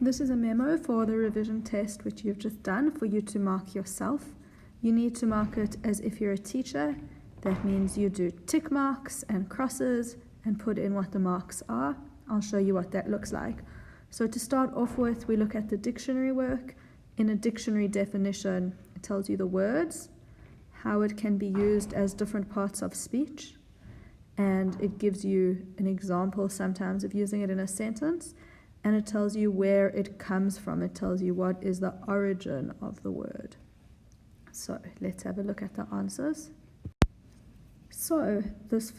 This is a memo for the revision test which you've just done for you to mark yourself. You need to mark it as if you're a teacher. That means you do tick marks and crosses and put in what the marks are. I'll show you what that looks like. So to start off with, we look at the dictionary work. In a dictionary definition, it tells you the words, how it can be used as different parts of speech, and it gives you an example sometimes of using it in a sentence, and it tells you where it comes from. It tells you what is the origin of the word. So let's have a look at the answers. So this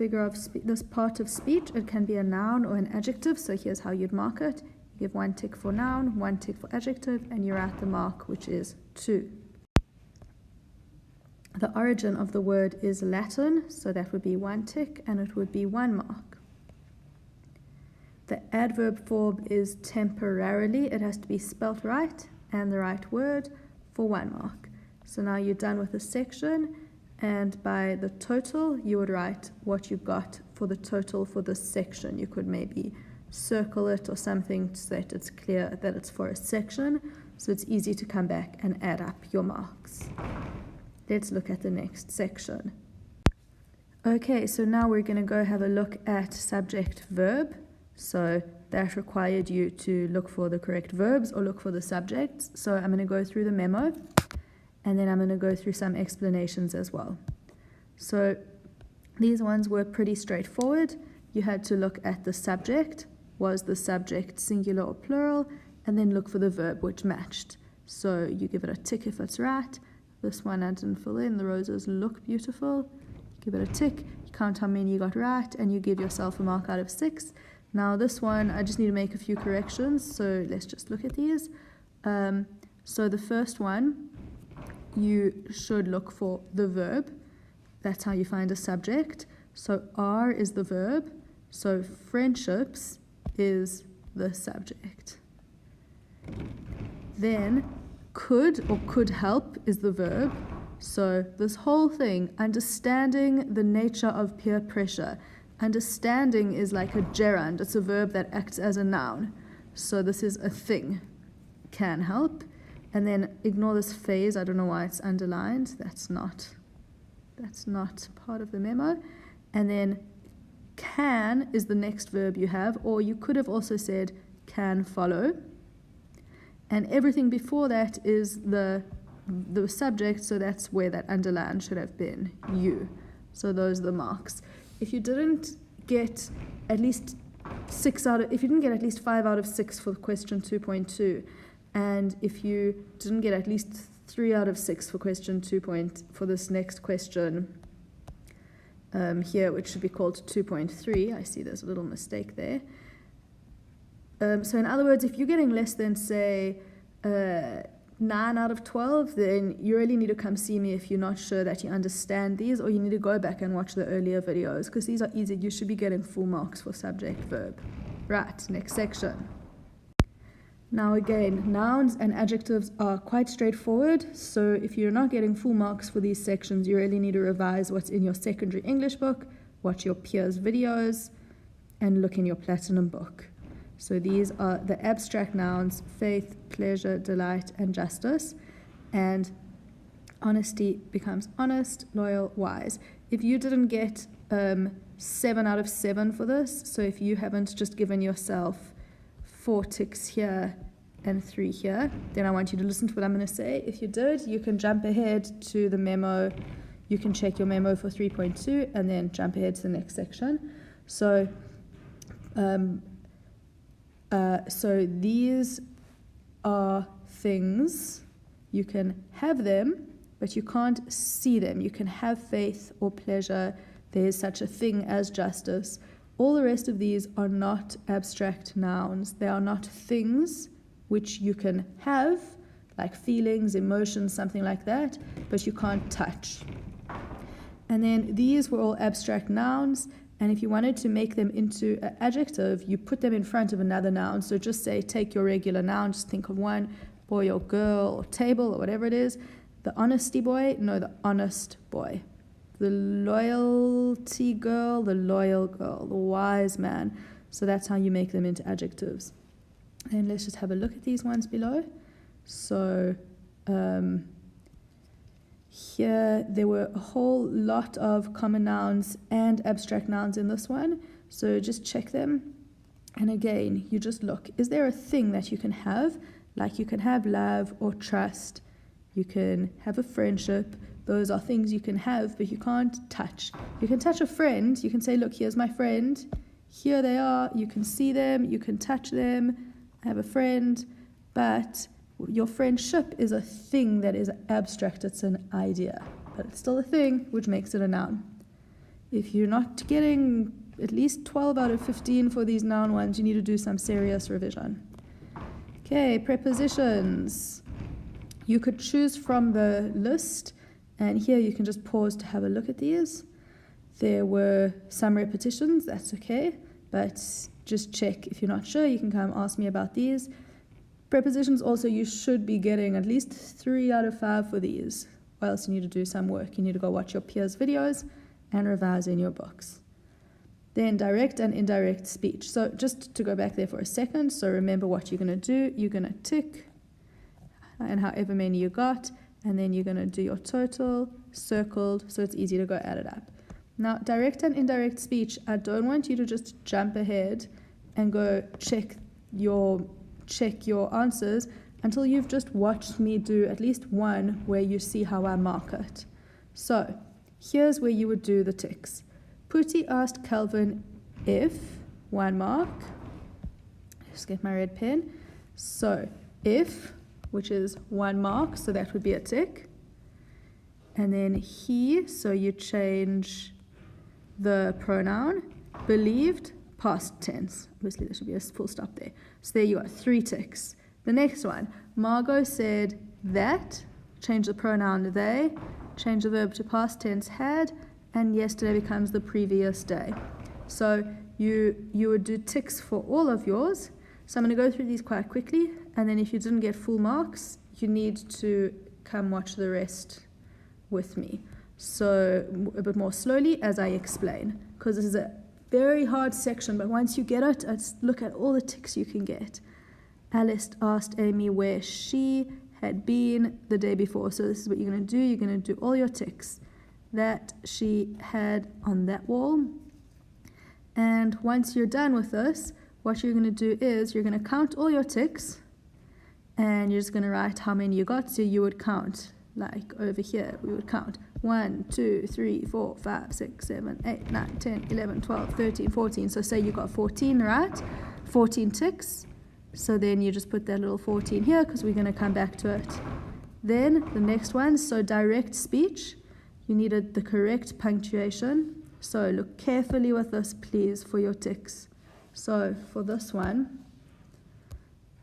part of speech, it can be a noun or an adjective. So here's how you'd mark it. You give 1 tick for noun, 1 tick for adjective, and you write the mark, which is 2. The origin of the word is Latin, so that would be 1 tick, and it would be 1 mark. The adverb form is temporarily. It has to be spelt right and the right word for 1 mark. So now you're done with the section, and by the total, you would write what you got for the total for this section. You could maybe circle it or something so that it's clear that it's for a section, so it's easy to come back and add up your marks. Let's look at the next section. Okay, so now we're going to go have a look at subject-verb. So that required you to look for the correct verbs or look for the subjects. So I'm going to go through the memo, and then I'm going to go through some explanations as well. So these ones were pretty straightforward. You had to look at the subject. Was the subject singular or plural? And then look for the verb which matched. So you give it a tick if it's right. This one I didn't fill in. The roses look beautiful. Give it a tick. You count how many you got right, and you give yourself a mark out of 6. Now this one, I just need to make a few corrections. So let's just look at these. So the first one, you should look for the verb. That's how you find a subject. So are is the verb. So friendships is the subject. Then could or could help is the verb. So this whole thing, understanding the nature of peer pressure. Understanding is like a gerund. It's a verb that acts as a noun. So this is a thing. Can help. And then ignore this phase. I don't know why it's underlined. That's not part of the memo. And then can is the next verb you have, or you could have also said can follow. And everything before that is the subject, so that's where that underline should have been, you. So those are the marks. If you didn't get at least 5 out of 6 for question 2.2, and if you didn't get at least 3 out of 6 for question 2. For this next question here, which should be called 2.3, I see there's a little mistake there. So in other words, if you're getting less than, say, 9 out of 12, then you really need to come see me if you're not sure that you understand these, or you need to go back and watch the earlier videos, because these are easy. You should be getting full marks for subject verb. Right, next section. Now again, nouns and adjectives are quite straightforward, so if you're not getting full marks for these sections, you really need to revise what's in your secondary English book, watch your peers' videos, and look in your platinum book. So these are the abstract nouns: faith, pleasure, delight, and justice. And honesty becomes honest, loyal, wise. If you didn't get 7 out of 7 for this, so if you haven't just given yourself 4 ticks here and 3 here, then I want you to listen to what I'm going to say. If you did, you can jump ahead to the memo. You can check your memo for 3.2 and then jump ahead to the next section. So these are things. You can have them, but you can't see them. You can have faith or pleasure. There is such a thing as justice. All the rest of these are not abstract nouns. They are not things which you can have, like feelings, emotions, something like that, but you can't touch. And then these were all abstract nouns, and if you wanted to make them into an adjective, you put them in front of another noun. So just say, take your regular noun, just think of one, boy or girl or table or whatever it is. The honesty boy, no, the honest boy. The loyalty girl, the loyal girl, the wise man. So that's how you make them into adjectives. Then let's just have a look at these ones below. So here there were a whole lot of common nouns and abstract nouns in this one. So just check them. And again, you just look, is there a thing that you can have? Like you can have love or trust. You can have a friendship. Those are things you can have, but you can't touch. You can touch a friend. You can say, look, here's my friend. Here they are. You can see them. You can touch them. I have a friend. But your friendship is a thing that is abstract. It's an idea. But it's still a thing, which makes it a noun. If you're not getting at least 12 out of 15 for these noun ones, you need to do some serious revision. Okay, prepositions. You could choose from the list, and here you can just pause to have a look at these. There were some repetitions, that's okay, but just check. If you're not sure, you can come ask me about these. Prepositions also, you should be getting at least 3 out of 5 for these, or else you need to do some work. You need to go watch your peers' videos and revise in your books. Then direct and indirect speech. So just to go back there for a second, so remember what you're going to do. You're going to tick, and however many you got, and then you're going to do your total, circled, so it's easy to go add it up. Now, direct and indirect speech, I don't want you to just jump ahead and go check your answers until you've just watched me do at least one where you see how I mark it. So, here's where you would do the ticks. Pootie asked Calvin if, 1 mark. Just get my red pen. So, if, which is 1 mark, so that would be a tick. And then he, so you change the pronoun. Believed, past tense. Obviously, there should be a full stop there. So there you are, 3 ticks. The next one, Margot said that, change the pronoun they, change the verb to past tense had, and yesterday becomes the previous day. So you would do ticks for all of yours. So I'm going to go through these quite quickly, and then if you didn't get full marks, you need to come watch the rest with me. So a bit more slowly as I explain, because this is a very hard section, but once you get it, just look at all the ticks you can get. Alice asked Amy where she had been the day before. So this is what you're going to do. You're going to do all your ticks that she had on that wall. And once you're done with this, what you're going to do is you're going to count all your ticks, and you're just going to write how many you got. So you would count, like over here, we would count 1, 2, 3, 4, 5, 6, 7, 8, 9, 10, 11, 12, 13, 14. So say you got 14, right? 14 ticks. So then you just put that little 14 here because we're going to come back to it. Then the next one, so direct speech. You needed the correct punctuation. So look carefully with this, please, for your ticks. So for this one,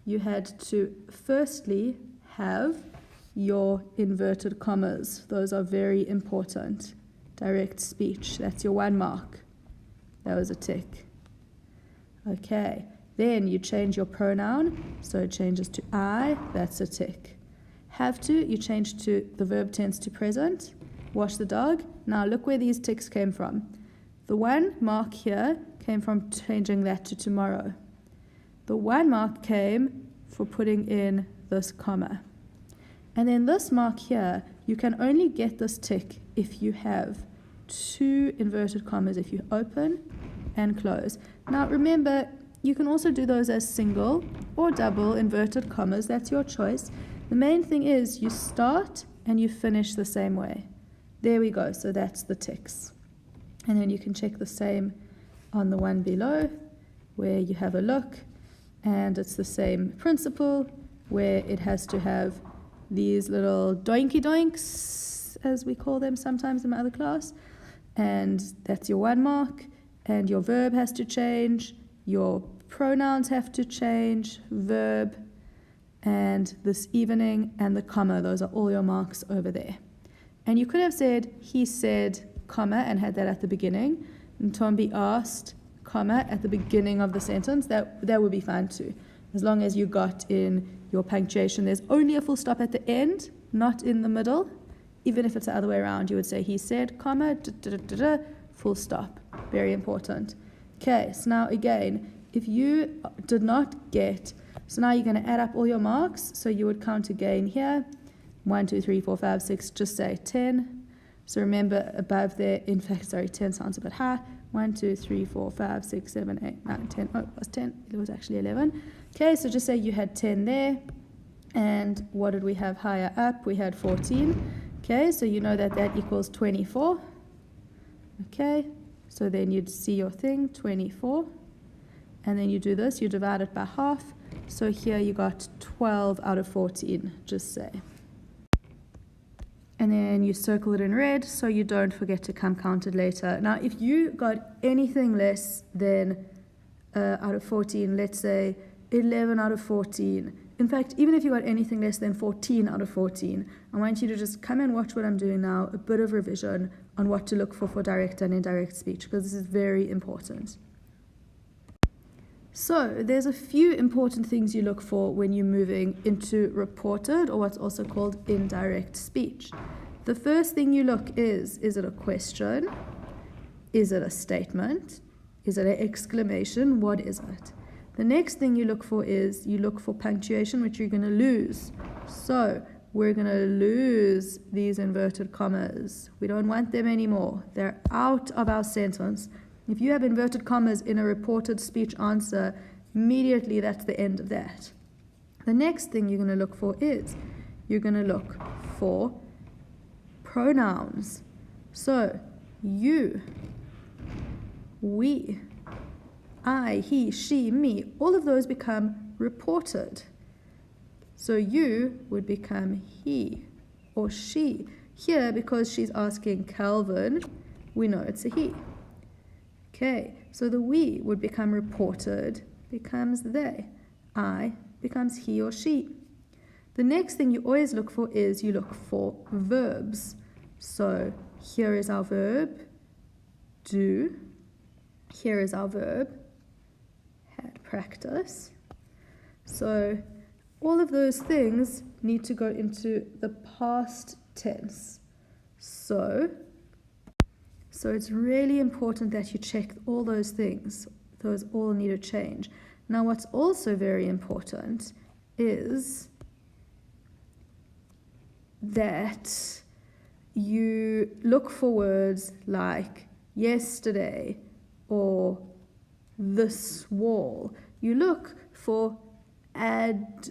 you had to firstly have your inverted commas. Those are very important. Direct speech, that's your 1 mark. That was a tick. Okay, then you change your pronoun, so it changes to I, that's a tick. Have to, you change to the verb tense to present. Wash the dog. Now look where these ticks came from. The 1 mark here came from changing that to tomorrow. The 1 mark came for putting in this comma. And then this mark here, you can only get this tick if you have 2 inverted commas, if you open and close. Now remember, you can also do those as single or double inverted commas. That's your choice. The main thing is you start and you finish the same way. There we go. So that's the ticks. And then you can check the same on the one below where you have a look, and it's the same principle where it has to have these little doinky doinks, as we call them sometimes in my other class, and that's your 1 mark, and your verb has to change, your pronouns have to change, verb, and this evening and the comma, those are all your marks over there. And you could have said, he said, comma, and had that at the beginning, and Tombi asked, comma, at the beginning of the sentence. That would be fine too, as long as you got in your punctuation. There's only a full stop at the end, not in the middle. Even if it's the other way around, you would say, he said, comma, full stop. Very important. Okay, so now again, if you did not get So now you're going to add up all your marks. So you would count again here. 1, 2, 3, 4, 5, 6, just say 10. So remember above there, in fact, sorry, 10 sounds a bit high. 1, 2, 3, 4, 5, 6, 7, 8, 9, 10. Oh, it was 10. It was actually 11. Okay, so just say you had 10 there. And what did we have higher up? We had 14. Okay, so you know that that equals 24. Okay, so then you'd see your thing, 24. And then you do this, you divide it by half. So here you got 12 out of 14, just say. And then you circle it in red so you don't forget to come count it later. Now, if you got anything less than out of 14, let's say 11 out of 14. In fact, even if you got anything less than 14 out of 14, I want you to just come and watch what I'm doing now, a bit of revision on what to look for direct and indirect speech, because this is very important. So there's a few important things you look for when you're moving into reported, or what's also called indirect speech. The first thing you look is it a question? Is it a statement? Is it an exclamation? What is it? The next thing you look for is you look for punctuation, which you're going to lose. So we're going to lose these inverted commas. We don't want them anymore. They're out of our sentence. If you have inverted commas in a reported speech answer, immediately that's the end of that. The next thing you're going to look for is you're going to look for pronouns. So you, we, I, he, she, me, all of those become reported. So you would become he or she. Here, because she's asking Calvin, we know it's a he. Okay, so the we would become reported, becomes they. I becomes he or she. The next thing you always look for is you look for verbs. So here is our verb, do. Here is our verb, had practice. So all of those things need to go into the past tense. So it's really important that you check all those things. Those all need to change. Now, what's also very important is that you look for words like yesterday or this wall. You look for adverbs.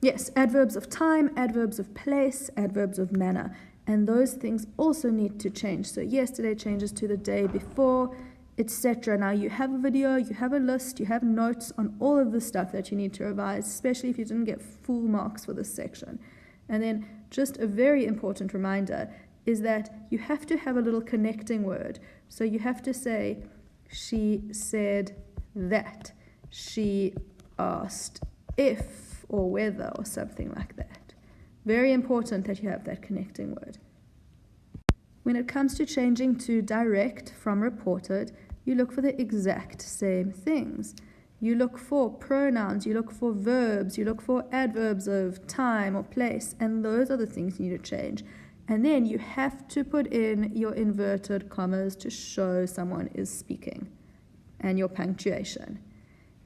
Yes, adverbs of time, adverbs of place, adverbs of manner. And those things also need to change. So yesterday changes to the day before, etc. Now you have a video, you have a list, you have notes on all of the stuff that you need to revise, especially if you didn't get full marks for this section. And then just a very important reminder is that you have to have a little connecting word. So you have to say, she said that. She asked if or whether or something like that. Very important that you have that connecting word. When it comes to changing to direct from reported, you look for the exact same things. You look for pronouns, you look for verbs, you look for adverbs of time or place, and those are the things you need to change. And then you have to put in your inverted commas to show someone is speaking, and your punctuation.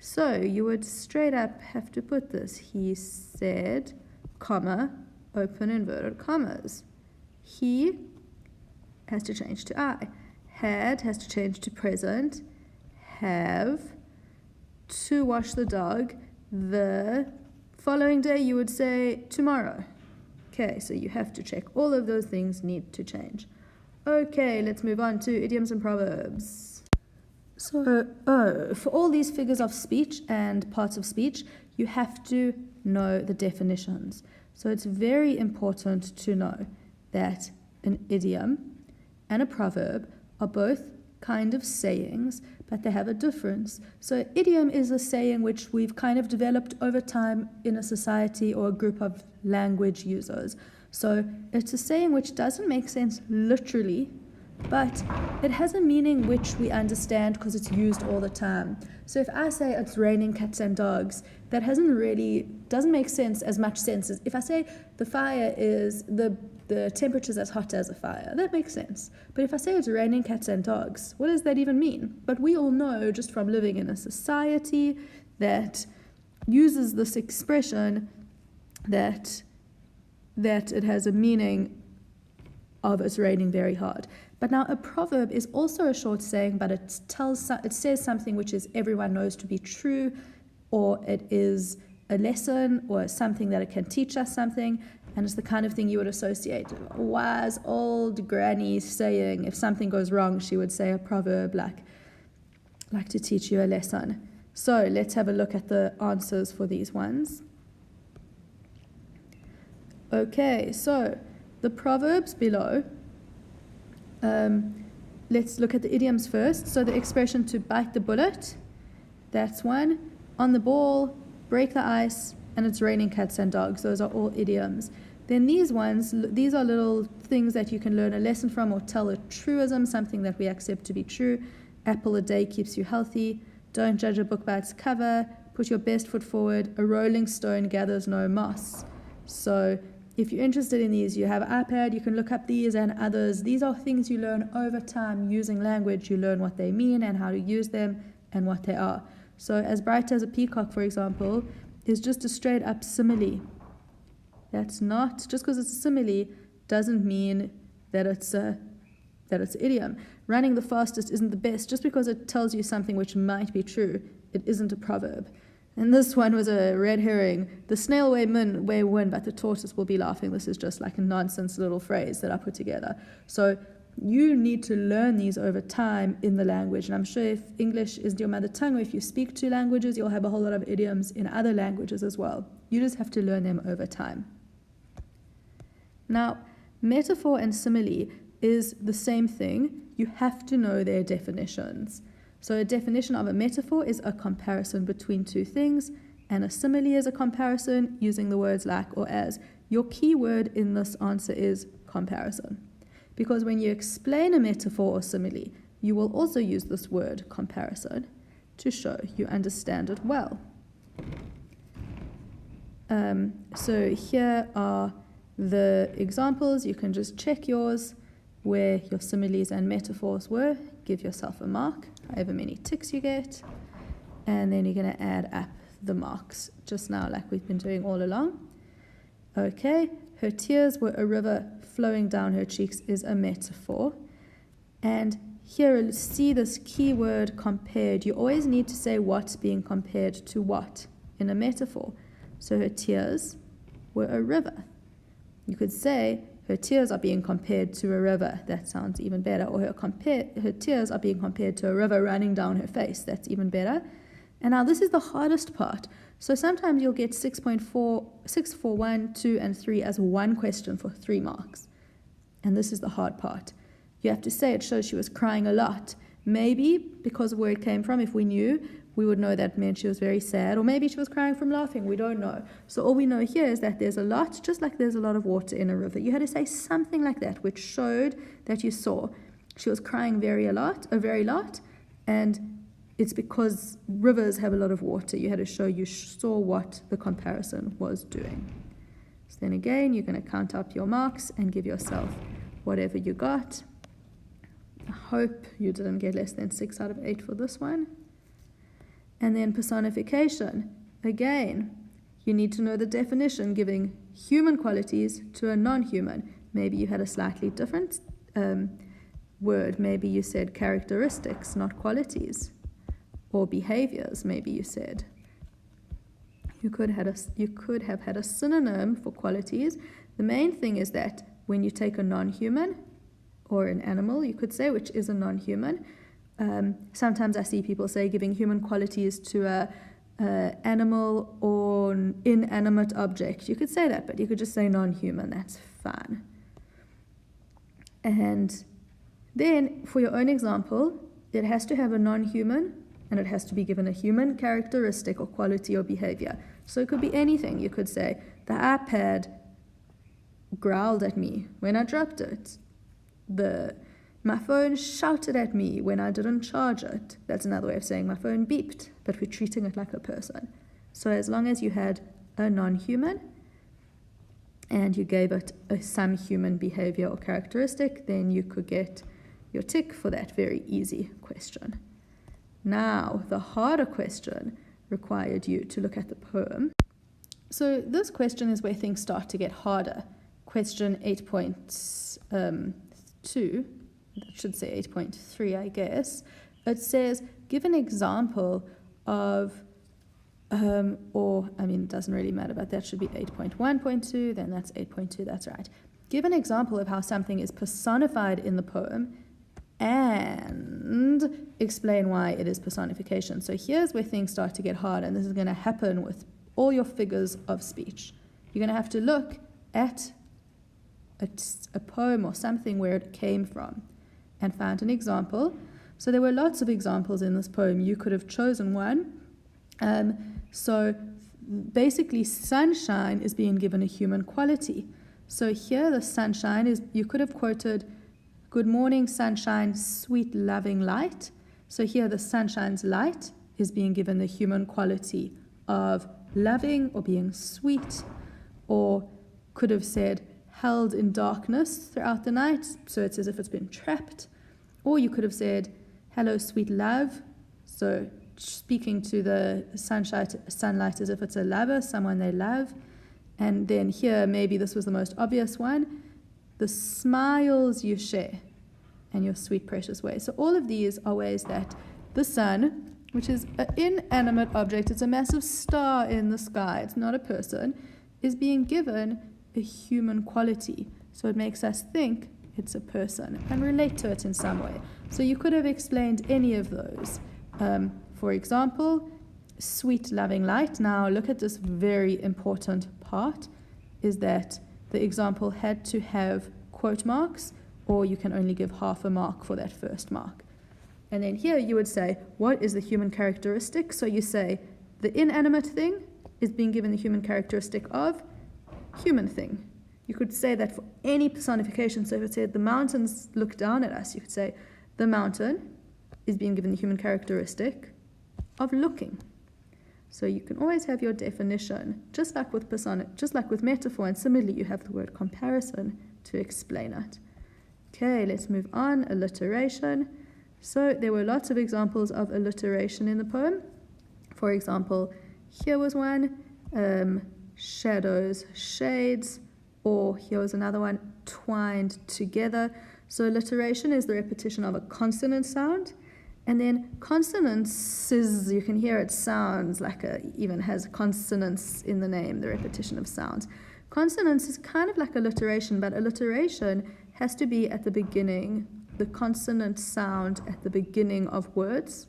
So you would straight up have to put this. He said, comma, open inverted commas. He has to change to I. Had has to change to present. Have, to wash the dog. The following day you would say tomorrow. Okay, so you have to check. All of those things need to change. Okay, let's move on to idioms and proverbs. So, for all these figures of speech and parts of speech, you have to know the definitions. So it's very important to know that an idiom and a proverb are both kind of sayings, but they have a difference. So idiom is a saying which we've kind of developed over time in a society or a group of language users. So it's a saying which doesn't make sense literally, but it has a meaning which we understand because it's used all the time. So if I say it's raining cats and dogs, that doesn't make as much sense as if I say the fire is the temperature's as hot as a fire. That makes sense. But if I say it's raining cats and dogs, what does that even mean? But we all know just from living in a society that uses this expression that it has a meaning of it's raining very hard. But now a proverb is also a short saying, but it says something which is everyone knows to be true, or it is a lesson or something that it can teach us something, and it's the kind of thing you would associate. A wise old granny saying, if something goes wrong, she would say a proverb like to teach you a lesson. So let's have a look at the answers for these ones. Okay, so the proverbs below, let's look at the idioms first. So the expression to bite the bullet, that's one. On the ball, break the ice, and it's raining cats and dogs. Those are all idioms. Then these are little things that you can learn a lesson from or tell a truism, something that we accept to be true. Apple a day keeps you healthy. Don't judge a book by its cover. Put your best foot forward. A rolling stone gathers no moss. So if you're interested in these, you have an iPad, you can look up these and others. These are things you learn over time using language. You learn what they mean and how to use them and what they are. So as bright as a peacock, for example, is just a straight up simile. That's not, just because it's a simile doesn't mean that it's idiom. Running the fastest isn't the best. Just because it tells you something which might be true, it isn't a proverb. And this one was a red herring. The snail may win, but the tortoise will be laughing. This is just like a nonsense little phrase that I put together. So you need to learn these over time in the language. And I'm sure if English is your mother tongue, or if you speak two languages, you'll have a whole lot of idioms in other languages as well. You just have to learn them over time. Now, metaphor and simile is the same thing. You have to know their definitions. So a definition of a metaphor is a comparison between two things, and a simile is a comparison using the words like or as. Your key word in this answer is comparison. Because when you explain a metaphor or simile, you will also use this word comparison to show you understand it well. So here are the examples. You can just check yours where your similes and metaphors were. Give yourself a mark, however many ticks you get, and then you're going to add up the marks just now like we've been doing all along. Okay, her tears were a river flowing down her cheeks is a metaphor. And here, see this key word compared. You always need to say what's being compared to what in a metaphor. So her tears were a river. You could say her tears are being compared to a river. That sounds even better. Or her tears are being compared to a river running down her face. That's even better. And now this is the hardest part. So sometimes you'll get 6 for 1, 2, and 3 as one question for 3 marks. And this is the hard part. You have to say it shows she was crying a lot. Maybe because of where it came from, if we knew, we would know that meant she was very sad. Or maybe she was crying from laughing. We don't know. So all we know here is that there's a lot, just like there's a lot of water in a river. You had to say something like that, which showed that you saw she was crying a very lot, and it's because rivers have a lot of water. You had to show you saw what the comparison was doing. So then again, you're going to count up your marks and give yourself whatever you got. I hope you didn't get less than 6 out of 8 for this one. And then personification. Again, you need to know the definition, giving human qualities to a non-human. Maybe you had a slightly different word. Maybe you said characteristics, not qualities. Or behaviors, maybe you said. You could have had a synonym for qualities. The main thing is that when you take a non-human or an animal, you could say, which is a non-human. Sometimes I see people say giving human qualities to a animal or an inanimate object. You could say that, but you could just say non-human. That's fine. And then for your own example, it has to have a non-human, and it has to be given a human characteristic or quality or behavior. So it could be anything. You could say, the iPad growled at me when I dropped it. My phone shouted at me when I didn't charge it. That's another way of saying my phone beeped, but we're treating it like a person. So as long as you had a non-human and you gave it some human behavior or characteristic, then you could get your tick for that very easy question. Now, the harder question, required you to look at the poem. So this question is where things start to get harder. Question 8.2, that should say 8.3, I guess. It says, give an example of, it doesn't really matter, but that should be 8.1.2, then that's 8.2, that's right. Give an example of how something is personified in the poem and explain why it is personification. So here's where things start to get hard, and this is going to happen with all your figures of speech. You're going to have to look at a poem or something where it came from and find an example. So there were lots of examples in this poem. You could have chosen one. So basically sunshine is being given a human quality. So here the sunshine is, you could have quoted, good morning sunshine, sweet loving light. So here the sunshine's light is being given the human quality of loving or being sweet, or could have said held in darkness throughout the night, so it's as if it's been trapped. Or you could have said hello sweet love, so speaking to the sunlight as if it's a lover, someone they love. And then here, maybe this was the most obvious one, the smiles you share and your sweet precious way. So all of these are ways that the sun, which is an inanimate object, it's a massive star in the sky, it's not a person, is being given a human quality. So it makes us think it's a person and relate to it in some way. So you could have explained any of those. For example, sweet loving light. Now look at this very important part, is that the example had to have quote marks, or you can only give half a mark for that first mark. And then here you would say, what is the human characteristic? So you say, the inanimate thing is being given the human characteristic of human thing. You could say that for any personification. So if it said the mountains look down at us, you could say the mountain is being given the human characteristic of looking. So you can always have your definition, just like with metaphor, and similarly you have the word comparison to explain it. Okay, let's move on. Alliteration. So there were lots of examples of alliteration in the poem. For example, here was one, shadows, shades, or here was another one, twined together. So alliteration is the repetition of a consonant sound. And then consonances, you can hear it sounds like even has consonants in the name, the repetition of sounds. Consonants is kind of like alliteration, but alliteration has to be at the beginning, the consonant sound at the beginning of words.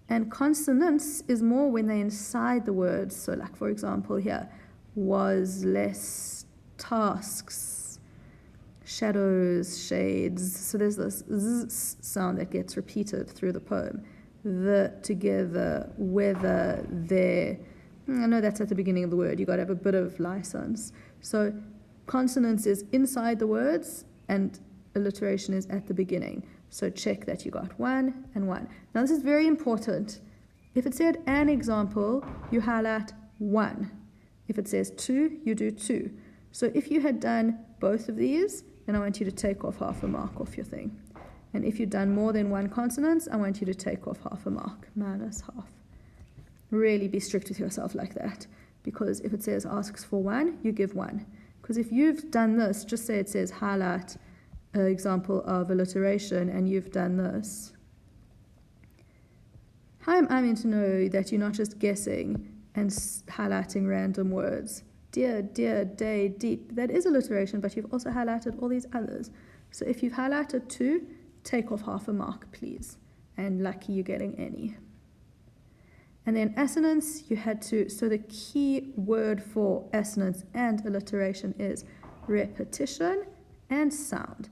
And consonants is more when they're inside the words. So like, for example, here, was, less, tasks, shadows, shades. So there's this z sound that gets repeated through the poem. The, together, whether, there. I know that's at the beginning of the word. You've got to have a bit of license. So consonants is inside the words and alliteration is at the beginning. So check that you got one and one. Now this is very important. If it said an example, you highlight one. If it says two, you do two. So if you had done both of these, then I want you to take off half a mark off your thing. And if you've done more than one consonant, I want you to take off half a mark, minus half. Really be strict with yourself like that, because if it says asks for one, you give one. Because if you've done this, just say it says highlight an example of alliteration, and you've done this. How am I meant to know that you're not just guessing and highlighting random words? Dear, day, deep. That is alliteration, but you've also highlighted all these others. So if you've highlighted two, take off half a mark, please. And lucky you're getting any. And then assonance, you had to, so the key word for assonance and alliteration is repetition and sound.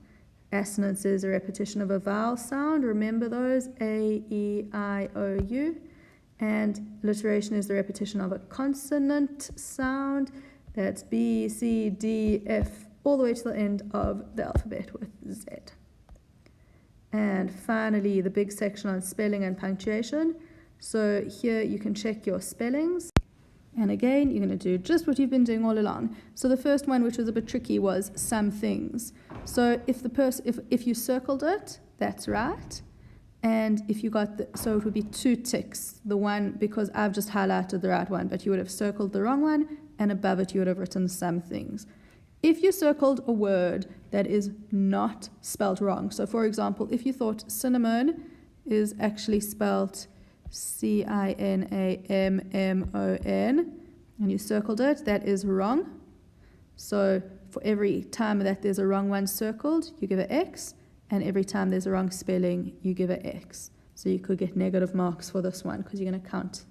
Assonance is a repetition of a vowel sound. Remember those, A, E, I, O, U. And alliteration is the repetition of a consonant sound. That's B, C, D, F, all the way to the end of the alphabet with Z. And finally, the big section on spelling and punctuation. So here you can check your spellings. And again, you're going to do just what you've been doing all along. So the first one, which was a bit tricky, was some things. So if you circled it, that's right. And if you got so it would be 2 ticks. The one, because I've just highlighted the right one, but you would have circled the wrong one, and above it you would have written some things. If you circled a word that is not spelled wrong, so for example, if you thought cinnamon is actually spelled CINAMMON, and you circled it, that is wrong. So for every time that there's a wrong one circled, you give an X, and every time there's a wrong spelling, you give an X. So you could get negative marks for this one because you're going to count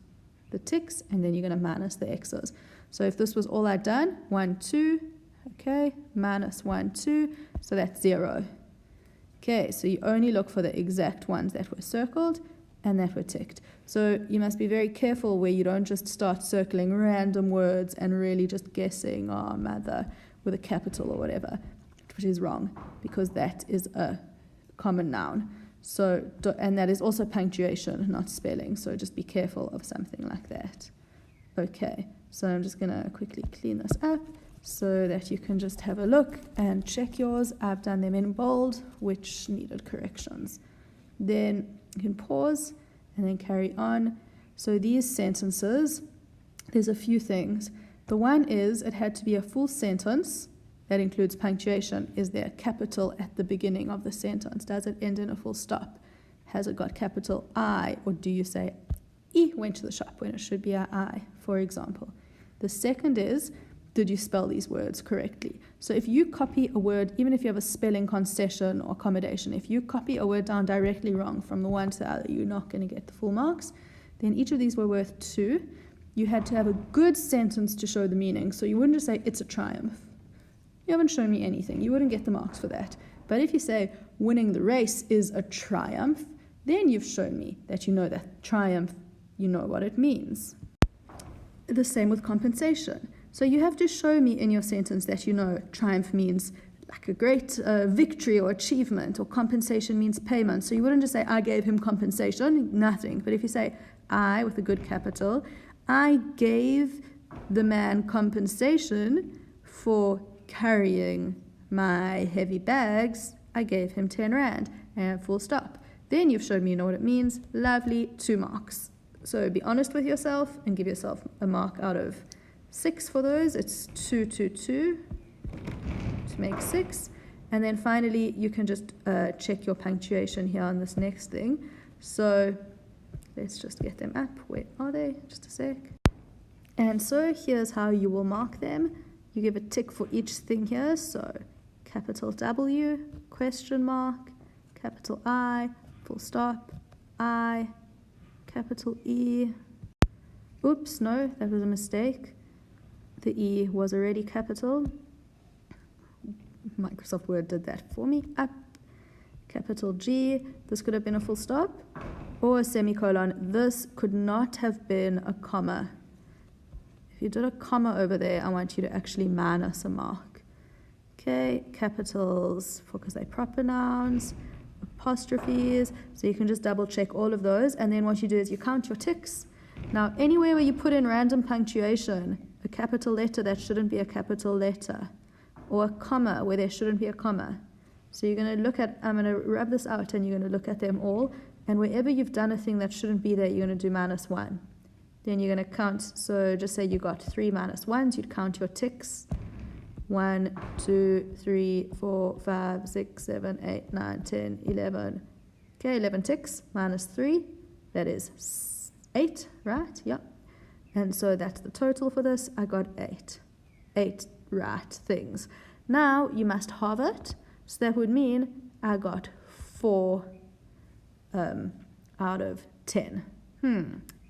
the ticks and then you're going to minus the X's. So if this was all I'd done, 1, 2, okay, minus 1, 2, so that's 0. Okay, so you only look for the exact ones that were circled and that were ticked. So you must be very careful where you don't just start circling random words and really just guessing, oh, mother, with a capital or whatever, which is wrong because that is a common noun. So, and that is also punctuation, not spelling. So just be careful of something like that. Okay, so I'm just going to quickly clean this up so that you can just have a look and check yours. I've done them in bold, which needed corrections. Then you can pause and then carry on. So these sentences, there's a few things. The one is it had to be a full sentence. That includes punctuation. Is there a capital at the beginning of the sentence? Does it end in a full stop? Has it got capital I? Or do you say, E went to the shop when it should be a I, for example? The second is, did you spell these words correctly? So if you copy a word, even if you have a spelling concession or accommodation, if you copy a word down directly wrong from the one to the other, you're not going to get the full marks. Then each of these were worth 2. You had to have a good sentence to show the meaning. So you wouldn't just say, it's a triumph. You haven't shown me anything. You wouldn't get the marks for that. But if you say, winning the race is a triumph, then you've shown me that you know that triumph, you know what it means. The same with compensation. So you have to show me in your sentence that you know triumph means like a great victory or achievement, or compensation means payment. So you wouldn't just say, I gave him compensation, nothing. But if you say, I, with a good capital, I gave the man compensation for carrying my heavy bags, I gave him 10 rand, and full stop. Then you've showed me you know what it means. Lovely, 2 marks. So be honest with yourself and give yourself a mark out of 6 for those. It's 2, 2, 2 to make 6. And then finally, you can just check your punctuation here on this next thing. So let's just get them up. Where are they? Just a sec. And so here's how you will mark them. You give a tick for each thing here. So capital W, question mark, capital I, full stop, I, capital E. Oops, no, that was a mistake. The E was already capital. Microsoft Word did that for me. Up, capital G. This could have been a full stop or a semicolon. This could not have been a comma. If you did a comma over there, I want you to actually minus a mark. Okay, capitals, because they're proper nouns, apostrophes, so you can just double check all of those, and then what you do is you count your ticks. Now, anywhere where you put in random punctuation, a capital letter that shouldn't be a capital letter, or a comma where there shouldn't be a comma. So you're going to look at, I'm going to rub this out, and you're going to look at them all, and wherever you've done a thing that shouldn't be there, you're going to do -1. Then you're going to count, so just say you got 3 -1s, you'd count your ticks. 1, 2, 3, 4, 5, 6, 7, 8, 9, 10, 11. Okay, 11 ticks -3. That is 8, right? Yep. And so that's the total for this. I got 8. 8 right things. Now you must halve it. So that would mean I got 4 out of 10.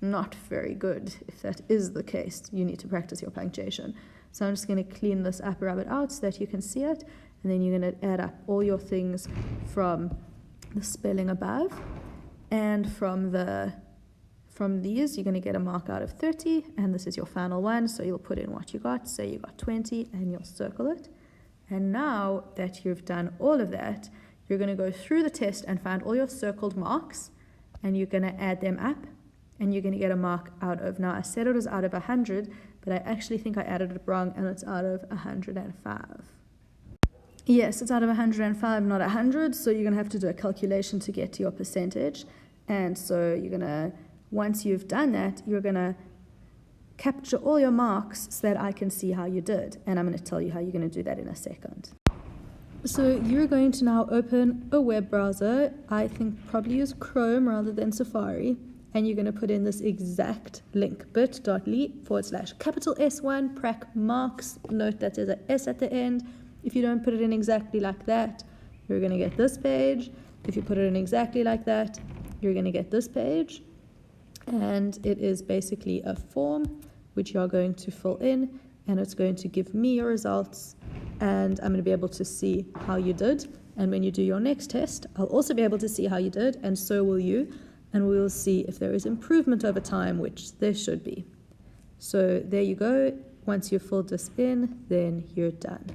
Not very good. If that is the case, you need to practice your punctuation. So I'm just going to clean this up, rub it out so that you can see it. And then you're going to add up all your things from the spelling above. And from these, you're going to get a mark out of 30. And this is your final one. So you'll put in what you got. Say you got 20 and you'll circle it. And now that you've done all of that, you're going to go through the test and find all your circled marks. And you're going to add them up. And you're going to get a mark out of, now I said it was out of 100, but I actually think I added it wrong, and it's out of 105. Yes, it's out of 105, not 100, so you're going to have to do a calculation to get to your percentage. And so you're going to, once you've done that, you're going to capture all your marks so that I can see how you did. And I'm going to tell you how you're going to do that in a second. So you're going to now open a web browser. I think probably use Chrome rather than Safari. And you're going to put in this exact link, bit.ly/S1 Prac marks. Note that there's an S at the end. If you don't put it in exactly like that, you're going to get this page. If you put it in exactly like that, you're going to get this page. And it is basically a form which you're going to fill in, and it's going to give me your results, and I'm going to be able to see how you did. And when you do your next test, I'll also be able to see how you did, and so will you, and we will see if there is improvement over time, which there should be. So there you go. Once you've filled this in, then you're done.